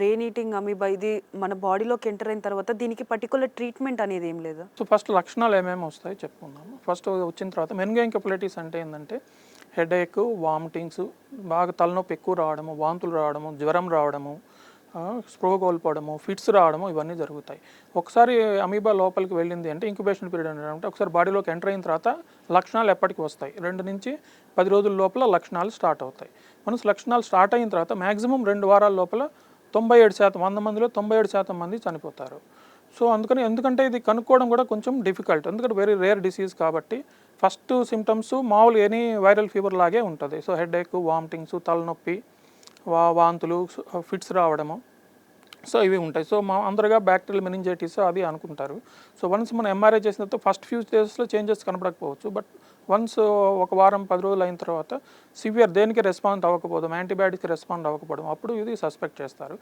Brain eating amoeba ఇది మన బాడీలోకి ఎంటర్ అయిన తర్వాత దీనికి పర్టికులర్ ట్రీట్మెంట్ అనేది ఏం లేదా? సో ఫస్ట్ లక్షణాలు ఏమేమి వస్తాయి చెప్పుకుందాము. ఫస్ట్ వచ్చిన తర్వాత మెనింగోఎన్కెఫలైటిస్ అంటే ఏంటంటే హెడేక్, వామిటింగ్స్, బాగా తలనొప్పి ఎక్కువ రావడము, వాంతులు రావడము, జ్వరం రావడము, స్పృహ కోల్పోవడము, ఫిట్స్ రావడము, ఇవన్నీ జరుగుతాయి. ఒకసారి అమీబా లోపలికి వెళ్ళింది అంటే ఇంక్యుబేషన్ పీరియడ్ అంటే ఒకసారి బాడీలోకి ఎంటర్ అయిన తర్వాత లక్షణాలు ఎప్పటికి వస్తాయి. 2 నుంచి 10 రోజుల లోపల లక్షణాలు స్టార్ట్ అవుతాయి. మనసు లక్షణాలు స్టార్ట్ అయిన తర్వాత మ్యాక్సిమం 2 వారాల లోపల 97%, 100 మందిలో 97% మంది చనిపోతారు. సో అందుకని ఎందుకంటే ఇది కనుక్కోవడం కూడా కొంచెం డిఫికల్ట్, ఎందుకంటే వెరీ రేర్ డిసీజ్ కాబట్టి. ఫస్ట్ సిమ్టమ్స్ మామూలు ఎనీ వైరల్ ఫీవర్ లాగే ఉంటుంది. సో హెడేక్, వామిటింగ్స్, తలనొప్పి, వాంతులు, ఫిట్స్ రావడము, సో ఇవి ఉంటాయి. సో అందరుగా బ్యాక్టీరియల్ మెనింజైటిస్ అది అనుకుంటారు. సో వన్స్ మనం ఎంఆర్ఐ చేసిన తర్వాత ఫస్ట్ ఫ్యూ డేస్లో చేంజెస్ కనపడకపోవచ్చు, బట్ వన్స్ ఒక వారం 10 రోజులు అయిన తర్వాత సివియర్ దేనికి రెస్పాండ్ అవ్వకపోవడం, యాంటీబయాటిక్కి రెస్పాండ్ అవ్వకపోవడం, అప్పుడు ఇది సస్పెక్ట్ చేస్తారు.